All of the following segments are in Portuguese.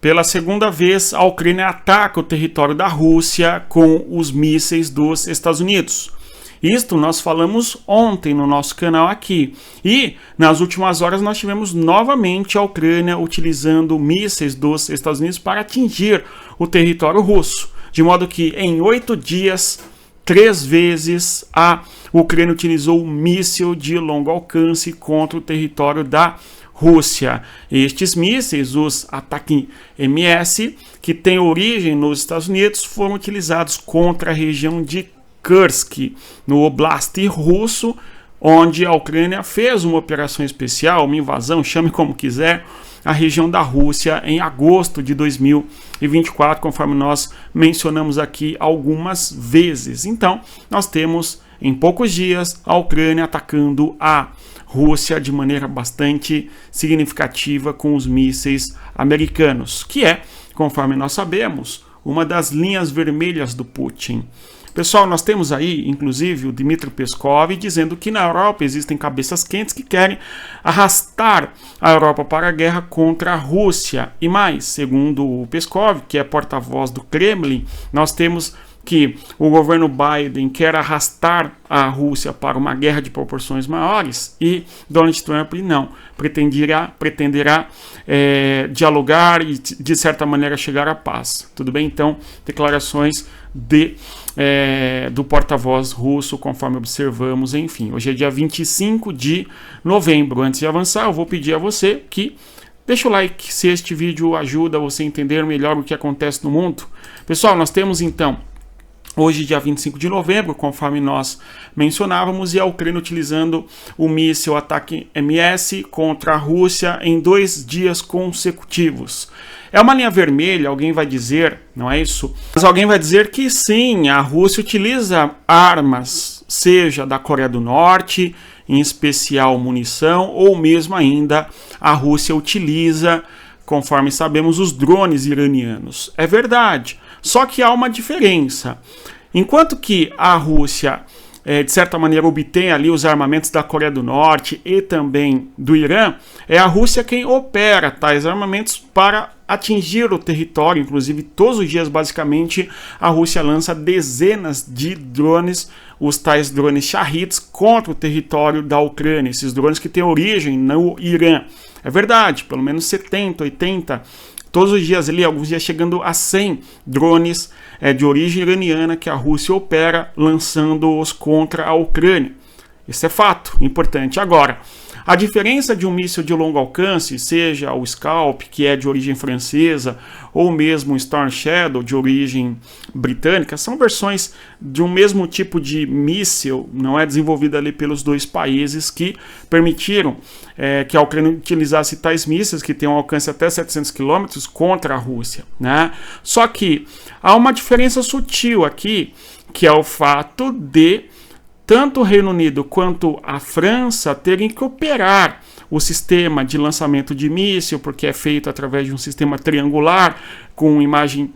Pela segunda vez, a Ucrânia ataca o território da Rússia com os mísseis dos Estados Unidos. Isto nós falamos ontem no nosso canal aqui. E nas últimas horas nós tivemos novamente a Ucrânia utilizando mísseis dos Estados Unidos para atingir o território russo. De modo que em 8 dias, 3 vezes a Ucrânia utilizou um míssil de longo alcance contra o território da Rússia. Estes mísseis, os Atak-MS, que têm origem nos Estados Unidos, foram utilizados contra a região de Kursk, no Oblast russo, onde a Ucrânia fez uma operação especial, uma invasão, chame como quiser, a região da Rússia em agosto de 2024, conforme nós mencionamos aqui algumas vezes. Então, nós temos em poucos dias a Ucrânia atacando a Rússia de maneira bastante significativa com os mísseis americanos, que é, conforme nós sabemos, uma das linhas vermelhas do Putin. Pessoal, nós temos aí, inclusive, o Dmitry Peskov dizendo que na Europa existem cabeças quentes que querem arrastar a Europa para a guerra contra a Rússia. E mais, segundo o Peskov, que é porta-voz do Kremlin, nós temos que o governo Biden quer arrastar a Rússia para uma guerra de proporções maiores e Donald Trump não, pretenderá dialogar e de certa maneira chegar à paz. Tudo bem? Então, declarações do porta-voz russo, conforme observamos, enfim. Hoje é dia 25 de novembro. Antes de avançar, eu vou pedir a você que deixa o like se este vídeo ajuda você a entender melhor o que acontece no mundo. Pessoal, nós temos então hoje, dia 25 de novembro, conforme nós mencionávamos, e a Ucrânia utilizando o míssil Atak-MS contra a Rússia em 2 dias consecutivos. É uma linha vermelha, alguém vai dizer, não é isso? Mas alguém vai dizer que sim, a Rússia utiliza armas, seja da Coreia do Norte, em especial munição, ou mesmo ainda a Rússia utiliza, conforme sabemos, os drones iranianos. É verdade. Só que há uma diferença. Enquanto que a Rússia, de certa maneira, obtém ali os armamentos da Coreia do Norte e também do Irã, é a Rússia quem opera tais armamentos para atingir o território. Inclusive, todos os dias, basicamente, a Rússia lança dezenas de drones, os tais drones Shaheds, contra o território da Ucrânia. Esses drones que têm origem no Irã. É verdade, pelo menos 70, 80 todos os dias ali, alguns dias chegando a 100 drones de origem iraniana que a Rússia opera, lançando-os contra a Ucrânia. Esse é fato importante. Agora, a diferença de um míssil de longo alcance, seja o Scalp, que é de origem francesa, ou mesmo o Storm Shadow, de origem britânica, são versões de um mesmo tipo de míssil, não é desenvolvida ali pelos dois países que permitiram que a Ucrânia utilizasse tais mísseis, que têm um alcance até 700 km, contra a Rússia, né? Só que há uma diferença sutil aqui, que é o fato de tanto o Reino Unido quanto a França terem que operar o sistema de lançamento de míssil, porque é feito através de um sistema triangular, com imagens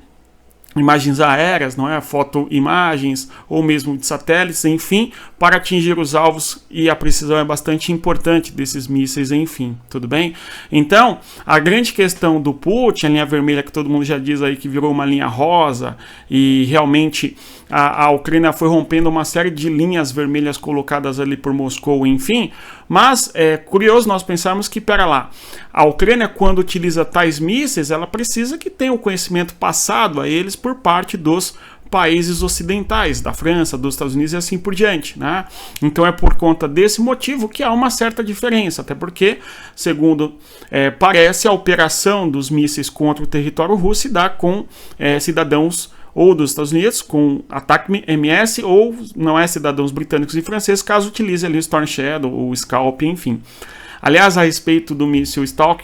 aéreas, não é? Fotoimagens, ou mesmo de satélites, enfim, para atingir os alvos, e a precisão é bastante importante desses mísseis, enfim, tudo bem? Então, a grande questão do Putin, a linha vermelha que todo mundo já diz aí que virou uma linha rosa, e realmente a Ucrânia foi rompendo uma série de linhas vermelhas colocadas ali por Moscou, enfim, mas é curioso nós pensarmos que, pera lá, a Ucrânia, quando utiliza tais mísseis, ela precisa que tenha o conhecimento passado a eles por parte dos países ocidentais, da França, dos Estados Unidos e assim por diante, né? Então é por conta desse motivo que há uma certa diferença, até porque, segundo parece, a operação dos mísseis contra o território russo se dá com cidadãos ou dos Estados Unidos, com Atak-MS, ou não é cidadãos britânicos e franceses, caso utilize ali o Storm Shadow ou o Scalp, enfim. Aliás, a respeito do míssil Stalk,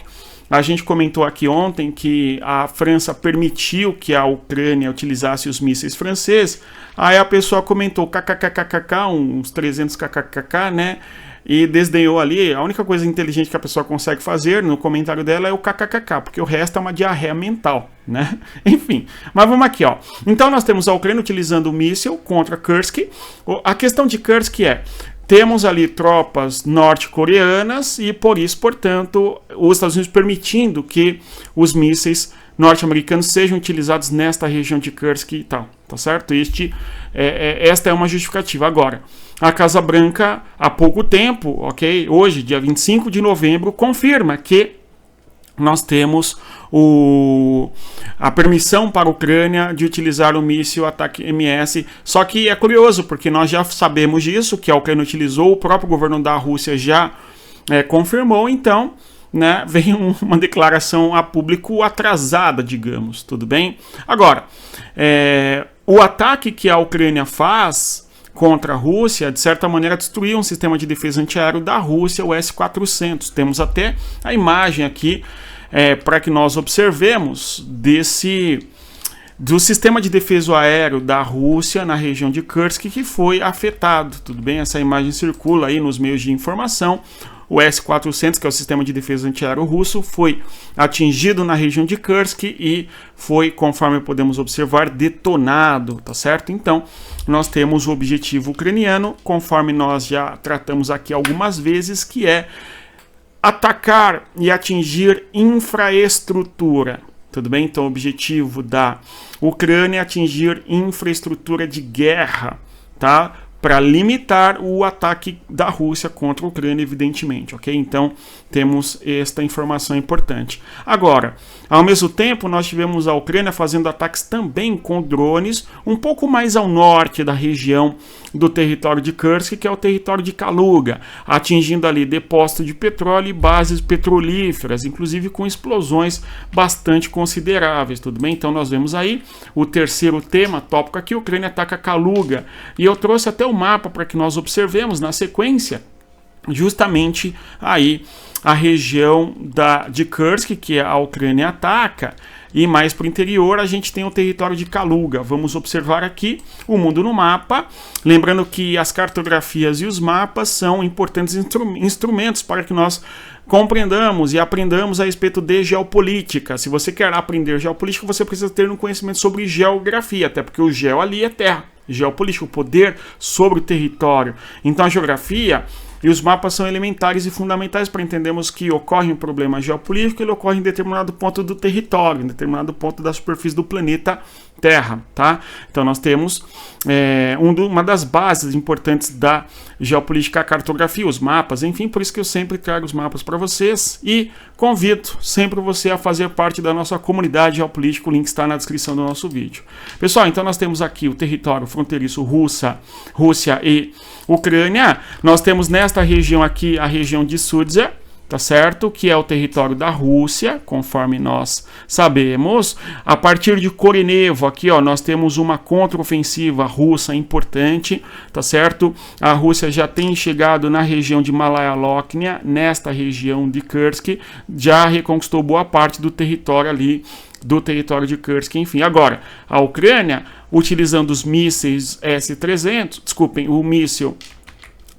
a gente comentou aqui ontem que a França permitiu que a Ucrânia utilizasse os mísseis franceses. Aí a pessoa comentou kkkk, uns 300 kkkk, né? E desdenhou ali. A única coisa inteligente que a pessoa consegue fazer no comentário dela é o kkkk, porque o resto é uma diarreia mental, né? Enfim, mas vamos aqui, ó. Então nós temos a Ucrânia utilizando o míssil contra Kursk. A questão de Kursk é: temos ali tropas norte-coreanas e por isso, portanto, os Estados Unidos permitindo que os mísseis norte-americanos sejam utilizados nesta região de Kursk e tal, tá certo? Esta é uma justificativa. Agora, a Casa Branca, há pouco tempo, ok? Hoje, dia 25 de novembro, confirma que nós temos a permissão para a Ucrânia de utilizar o míssil ATAK-MS. Só que é curioso, porque nós já sabemos disso, que a Ucrânia utilizou, o próprio governo da Rússia já confirmou, então, né, vem uma declaração a público atrasada, digamos, tudo bem? Agora, o ataque que a Ucrânia faz contra a Rússia, de certa maneira, destruiu um sistema de defesa antiaéreo da Rússia, o S-400. Temos até a imagem aqui para que nós observemos do sistema de defesa aéreo da Rússia na região de Kursk que foi afetado. Tudo bem? Essa imagem circula aí nos meios de informação. O S-400, que é o sistema de defesa antiaéreo russo, foi atingido na região de Kursk e foi, conforme podemos observar, detonado, tá certo? Então, nós temos o objetivo ucraniano, conforme nós já tratamos aqui algumas vezes, que é atacar e atingir infraestrutura. Tudo bem? Então, o objetivo da Ucrânia é atingir infraestrutura de guerra, tá? Para limitar o ataque da Rússia contra a Ucrânia, evidentemente, ok? Então, temos esta informação importante. Agora, ao mesmo tempo, nós tivemos a Ucrânia fazendo ataques também com drones, um pouco mais ao norte da região do território de Kursk, que é o território de Kaluga, atingindo ali depósito de petróleo e bases petrolíferas, inclusive com explosões bastante consideráveis, tudo bem? Então, nós vemos aí o terceiro tópico aqui, a Ucrânia ataca Kaluga, e eu trouxe até o mapa para que nós observemos na sequência justamente aí a região de Kursk, que a Ucrânia ataca, e mais para o interior a gente tem o território de Kaluga. Vamos observar aqui o mundo no mapa, lembrando que as cartografias e os mapas são importantes instrumentos para que nós compreendamos e aprendamos a respeito de geopolítica. Se você quer aprender geopolítica, você precisa ter um conhecimento sobre geografia, até porque o geo ali é terra. Geopolítica, o poder sobre o território. Então a geografia e os mapas são elementares e fundamentais para entendermos que ocorre um problema geopolítico, ele ocorre em determinado ponto do território, em determinado ponto da superfície do planeta Terra, tá? Então nós temos uma das bases importantes da geopolítica, a cartografia, os mapas, enfim, por isso que eu sempre trago os mapas para vocês e convido sempre você a fazer parte da nossa comunidade geopolítica, o link está na descrição do nosso vídeo. Pessoal, então nós temos aqui o território fronteiriço Rússia e Ucrânia, nós temos nesta região aqui a região de Sudzha, tá certo? Que é o território da Rússia, conforme nós sabemos. A partir de Korenevo, aqui ó, nós temos uma contraofensiva russa importante, tá certo? A Rússia já tem chegado na região de Malaya-Loknia, nesta região de Kursk, já reconquistou boa parte do território ali, do território de Kursk, enfim. Agora, a Ucrânia, utilizando os mísseis S-300, desculpem, o míssil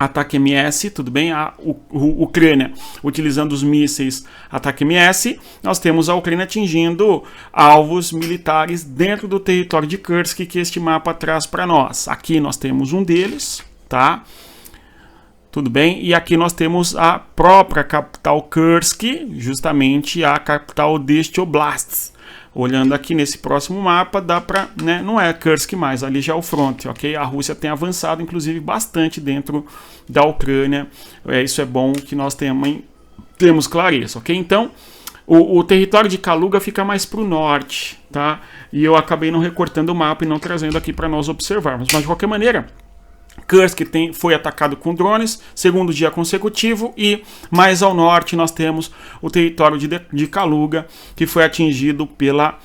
ATAK-MS, tudo bem? A Ucrânia utilizando os mísseis ATAK-MS, nós temos a Ucrânia atingindo alvos militares dentro do território de Kursk que este mapa traz para nós. Aqui nós temos um deles, tá? Tudo bem? E aqui nós temos a própria capital Kursk, justamente a capital deste Oblast. Olhando aqui nesse próximo mapa, dá para, né, não é Kursk mais, ali já é o fronte, ok? A Rússia tem avançado, inclusive, bastante dentro da Ucrânia. Isso é bom que nós temos clareza, ok? Então, o território de Kaluga fica mais para o norte, tá? E eu acabei não recortando o mapa e não trazendo aqui para nós observarmos. Mas, de qualquer maneira, Kursk foi atacado com drones, segundo dia consecutivo, e mais ao norte nós temos o território de Kaluga, que foi atingido pela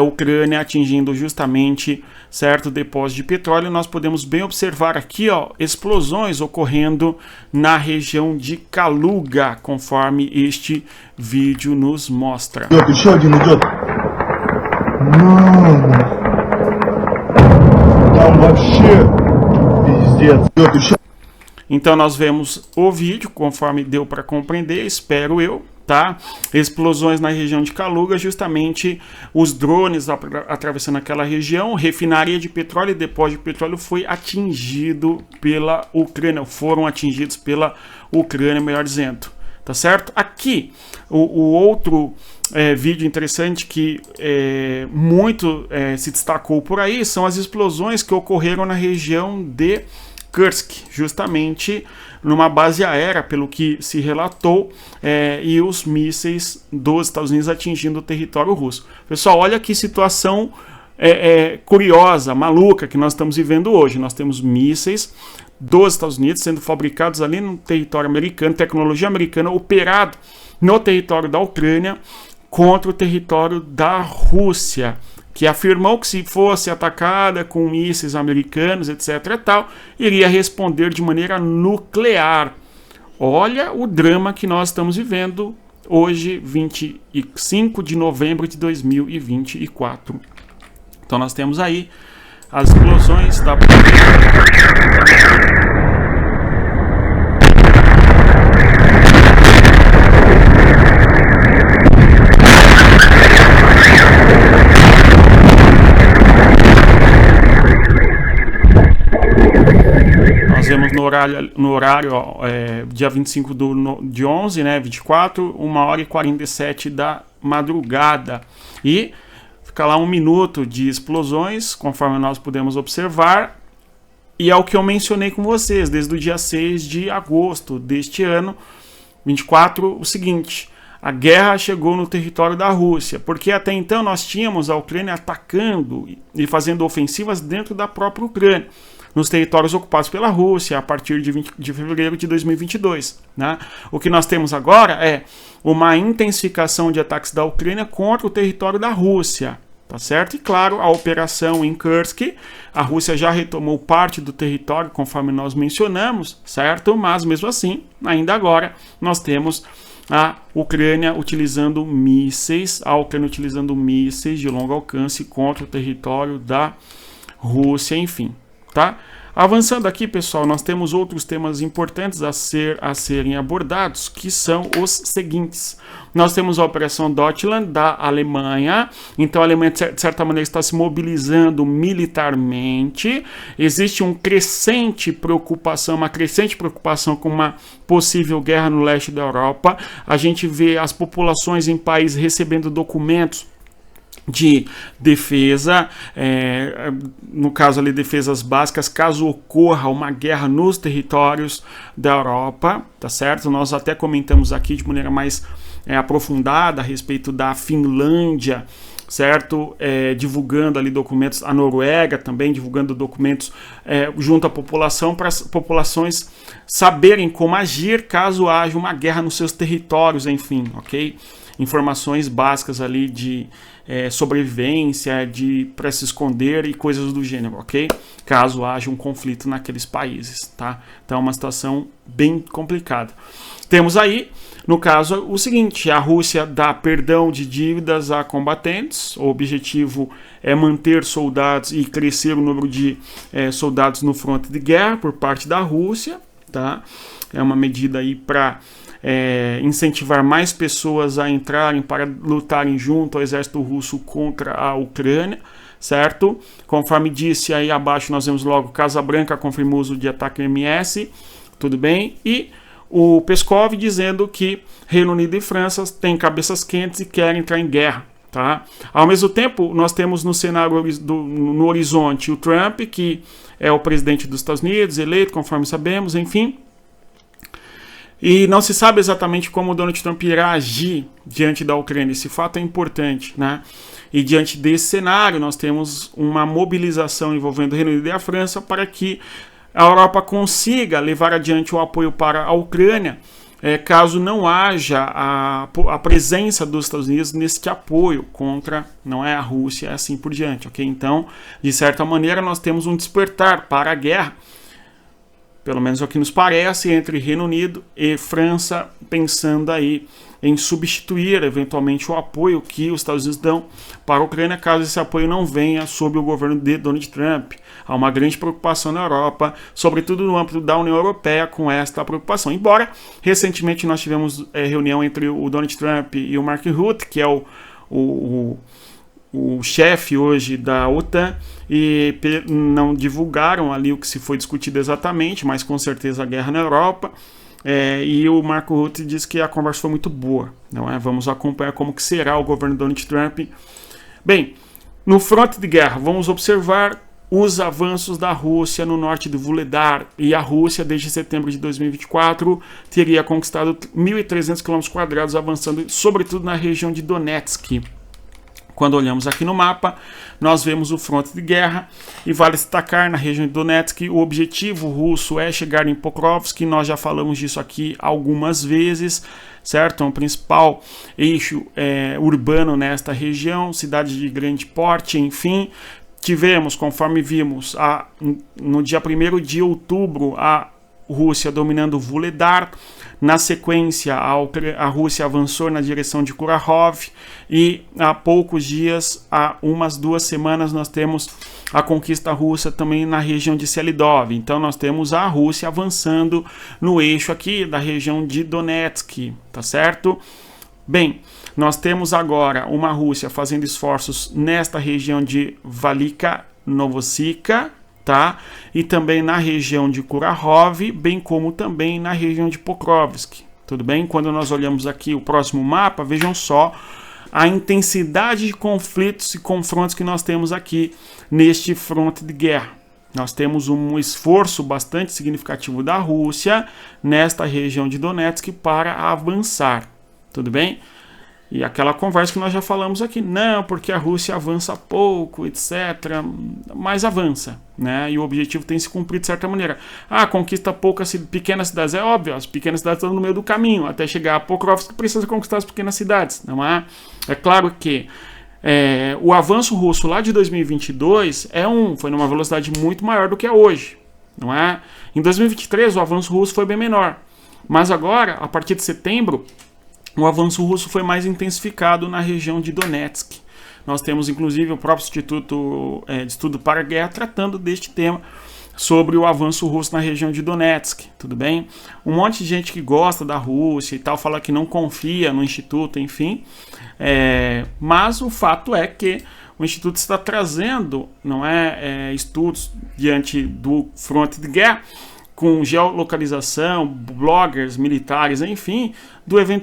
Ucrânia, atingindo justamente certo depósito de petróleo. Nós podemos bem observar aqui, ó, explosões ocorrendo na região de Kaluga, conforme este vídeo nos mostra. Então nós vemos o vídeo conforme deu para compreender, espero eu, tá? Explosões na região de Kaluga, justamente os drones atravessando aquela região, refinaria de petróleo e depósito de petróleo foi atingido pela Ucrânia, foram atingidos pela Ucrânia, melhor dizendo. Tá certo? Aqui, o outro vídeo interessante que muito se destacou por aí são as explosões que ocorreram na região de Kursk, justamente numa base aérea, pelo que se relatou, e os mísseis dos Estados Unidos atingindo o território russo. Pessoal, olha que situação curiosa, maluca que nós estamos vivendo hoje. Nós temos mísseis dos Estados Unidos sendo fabricados ali no território americano, tecnologia americana operado no território da Ucrânia contra o território da Rússia, que afirmou que se fosse atacada com mísseis americanos, etc. e tal, iria responder de maneira nuclear. Olha o drama que nós estamos vivendo hoje, 25 de novembro de 2024. Então nós temos aí as explosões da... Nós vemos no horário dia 25 de 11, né, 24, 1h47 da madrugada. E fica lá 1 minuto de explosões, conforme nós podemos observar. E é o que eu mencionei com vocês, desde o dia 6 de agosto deste ano, 24, o seguinte: a guerra chegou no território da Rússia, porque até então nós tínhamos a Ucrânia atacando e fazendo ofensivas dentro da própria Ucrânia, nos territórios ocupados pela Rússia, a partir de fevereiro de 2022. Né? O que nós temos agora é uma intensificação de ataques da Ucrânia contra o território da Rússia. Tá certo? E claro, a operação em Kursk, a Rússia já retomou parte do território, conforme nós mencionamos, certo? Mas mesmo assim, ainda agora, nós temos a Ucrânia utilizando mísseis, de longo alcance contra o território da Rússia, enfim, tá? Avançando aqui, pessoal, nós temos outros temas importantes a serem abordados, que são os seguintes. Nós temos a Operação Deutschland da Alemanha. Então a Alemanha, de certa maneira, está se mobilizando militarmente. Existe uma crescente preocupação com uma possível guerra no leste da Europa. A gente vê as populações em países recebendo documentos de defesa, no caso ali defesas básicas, caso ocorra uma guerra nos territórios da Europa, tá certo? Nós até comentamos aqui de maneira mais aprofundada a respeito da Finlândia, certo? Divulgando ali documentos, a Noruega também divulgando documentos junto à população, para as populações saberem como agir caso haja uma guerra nos seus territórios, enfim, ok? Informações básicas ali de sobrevivência, para se esconder e coisas do gênero, ok? Caso haja um conflito naqueles países, tá? Então é uma situação bem complicada. Temos aí, no caso, o seguinte: a Rússia dá perdão de dívidas a combatentes. O objetivo é manter soldados e crescer o número de soldados no fronte de guerra por parte da Rússia, tá? É uma medida aí para incentivar mais pessoas a entrarem para lutarem junto ao exército russo contra a Ucrânia, certo? Conforme disse aí abaixo, nós vemos logo Casa Branca confirmou o uso de ataque MS, tudo bem? E o Peskov dizendo que Reino Unido e França têm cabeças quentes e querem entrar em guerra. Tá? Ao mesmo tempo, nós temos no cenário no horizonte o Trump, que é o presidente dos Estados Unidos, eleito, conforme sabemos, enfim. E não se sabe exatamente como o Donald Trump irá agir diante da Ucrânia. Esse fato é importante, né? E diante desse cenário, nós temos uma mobilização envolvendo o Reino Unido e a França para que a Europa consiga levar adiante o apoio para a Ucrânia, caso não haja a presença dos Estados Unidos neste apoio contra, não é a Rússia, assim por diante, ok? Então, de certa maneira, nós temos um despertar para a guerra, pelo menos é o que nos parece, entre Reino Unido e França, pensando aí em substituir eventualmente o apoio que os Estados Unidos dão para a Ucrânia, caso esse apoio não venha sob o governo de Donald Trump. Há uma grande preocupação na Europa, sobretudo no âmbito da União Europeia, com esta preocupação. Embora, recentemente nós tivemos reunião entre o Donald Trump e o Mark Rutte, que é o chefe hoje da OTAN, e não divulgaram ali o que se foi discutido exatamente, mas com certeza a guerra na Europa, E o Marco Rutte diz que a conversa foi muito boa, não é? Vamos acompanhar como que será o governo Donald Trump. Bem, no fronte de guerra, vamos observar os avanços da Rússia no norte de Vuhledar, e a Rússia, desde setembro de 2024, teria conquistado 1.300 km², avançando sobretudo na região de Donetsk. Quando olhamos aqui no mapa, nós vemos o fronte de guerra, e vale destacar, na região de Donetsk, o objetivo russo é chegar em Pokrovsk. Nós já falamos disso aqui algumas vezes, certo? É um principal eixo urbano nesta região, cidade de grande porte, enfim. Tivemos, conforme vimos, no dia 1º de outubro, a Rússia dominando Vuhledar. Na sequência, a Rússia avançou na direção de Kurakhov, e há poucos dias, há umas 2 semanas, nós temos a conquista russa também na região de Selidov. Então nós temos a Rússia avançando no eixo aqui da região de Donetsk, tá certo? Bem, nós temos agora uma Rússia fazendo esforços nesta região de Velika Novossika, tá? E também na região de Kurakhov, bem como também na região de Pokrovsk, tudo bem? Quando nós olhamos aqui o próximo mapa, vejam só a intensidade de conflitos e confrontos que nós temos aqui neste fronte de guerra. Nós temos um esforço bastante significativo da Rússia nesta região de Donetsk para avançar, tudo bem? E aquela conversa que nós já falamos aqui, não, porque a Rússia avança pouco, etc., mas avança, né? E o objetivo tem se cumprido de certa maneira. Conquista poucas pequenas cidades, é óbvio, as pequenas cidades estão no meio do caminho, até chegar a Pokrovsk precisa conquistar as pequenas cidades, não é? É claro que o avanço russo lá de 2022 foi numa velocidade muito maior do que é hoje, não é? Em 2023 o avanço russo foi bem menor, mas agora, a partir de setembro, o avanço russo foi mais intensificado na região de Donetsk. Nós temos, inclusive, o próprio Instituto de Estudo para a Guerra tratando deste tema, sobre o avanço russo na região de Donetsk, tudo bem? Um monte de gente que gosta da Rússia e tal, fala que não confia no Instituto, enfim. Mas o fato é que o Instituto está trazendo, estudos diante do fronte de guerra, com geolocalização, bloggers, militares, enfim,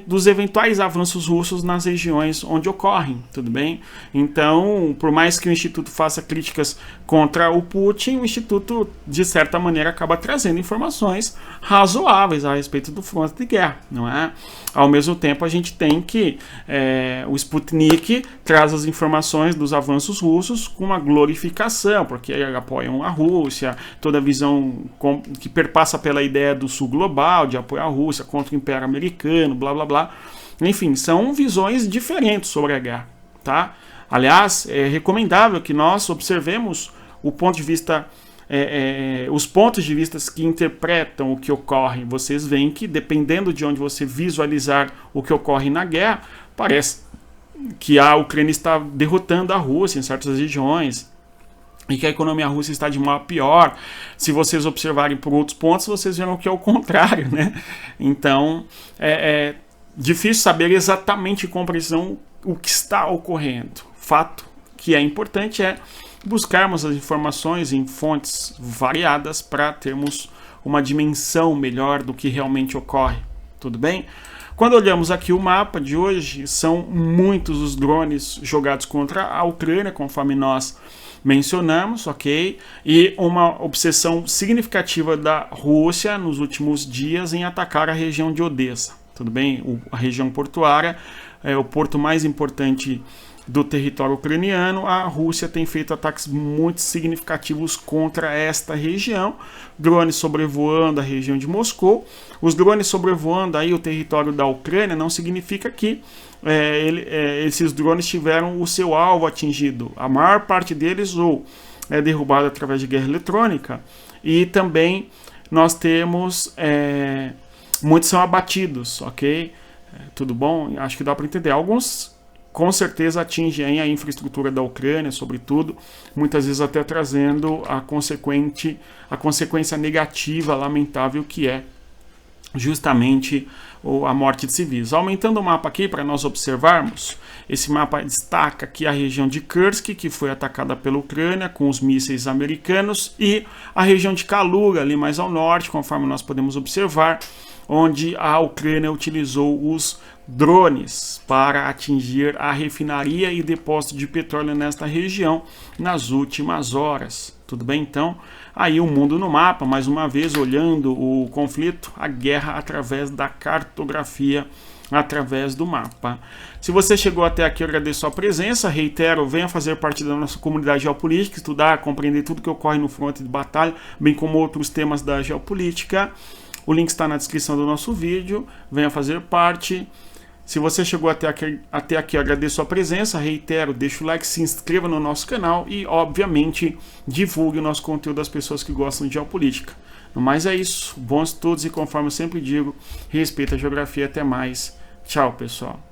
dos eventuais avanços russos nas regiões onde ocorrem, tudo bem? Então, por mais que o Instituto faça críticas contra o Putin, o Instituto, de certa maneira, acaba trazendo informações razoáveis a respeito do fronte de guerra, não é? Ao mesmo tempo, a gente tem que o Sputnik traz as informações dos avanços russos com uma glorificação, porque apoiam a Rússia, toda a visão que perpassa pela ideia do sul global, de apoio à Rússia contra o Império Americano, blá blá blá. Enfim, são visões diferentes sobre a guerra, tá? Aliás, é recomendável que nós observemos o ponto de vista, os pontos de vista que interpretam o que ocorre. Vocês veem que, dependendo de onde você visualizar o que ocorre na guerra, parece que a Ucrânia está derrotando a Rússia em certas regiões, e que a economia russa está de mal a pior. Se vocês observarem por outros pontos, vocês verão que é o contrário, né? Então, é difícil saber exatamente com precisão o que está ocorrendo. Fato que é importante é buscarmos as informações em fontes variadas para termos uma dimensão melhor do que realmente ocorre, tudo bem? Quando olhamos aqui o mapa de hoje, são muitos os drones jogados contra a Ucrânia, conforme nós mencionamos, ok? E uma obsessão significativa da Rússia nos últimos dias em atacar a região de Odessa, tudo bem? A região portuária é o porto mais importante do território ucraniano. A Rússia tem feito ataques muito significativos contra esta região, drones sobrevoando a região de Moscou. Os drones sobrevoando aí o território da Ucrânia não significa que esses drones tiveram o seu alvo atingido. A maior parte deles ou é derrubado através de guerra eletrônica, e também nós temos muitos são abatidos, ok? Tudo bom? Acho que dá para entender. Alguns com certeza atingem a infraestrutura da Ucrânia, sobretudo, muitas vezes até trazendo a consequência negativa, lamentável, que é justamente a morte de civis. Aumentando o mapa aqui para nós observarmos, esse mapa destaca aqui a região de Kursk, que foi atacada pela Ucrânia com os mísseis americanos, e a região de Kaluga, ali mais ao norte, conforme nós podemos observar, onde a Ucrânia utilizou os drones para atingir a refinaria e depósito de petróleo nesta região nas últimas horas. Tudo bem? Então, aí o mundo no mapa, mais uma vez, olhando o conflito, a guerra através da cartografia, através do mapa. Se você chegou até aqui, eu agradeço a sua presença. Reitero, venha fazer parte da nossa comunidade geopolítica, estudar, compreender tudo que ocorre no fronte de batalha, bem como outros temas da geopolítica. O link está na descrição do nosso vídeo. Venha fazer parte. Se você chegou até aqui, eu agradeço a sua presença. Reitero, deixa o like, se inscreva no nosso canal e, obviamente, divulgue o nosso conteúdo às pessoas que gostam de geopolítica. No mais é isso. Bons estudos e, conforme eu sempre digo, respeita a geografia. Até mais. Tchau, pessoal.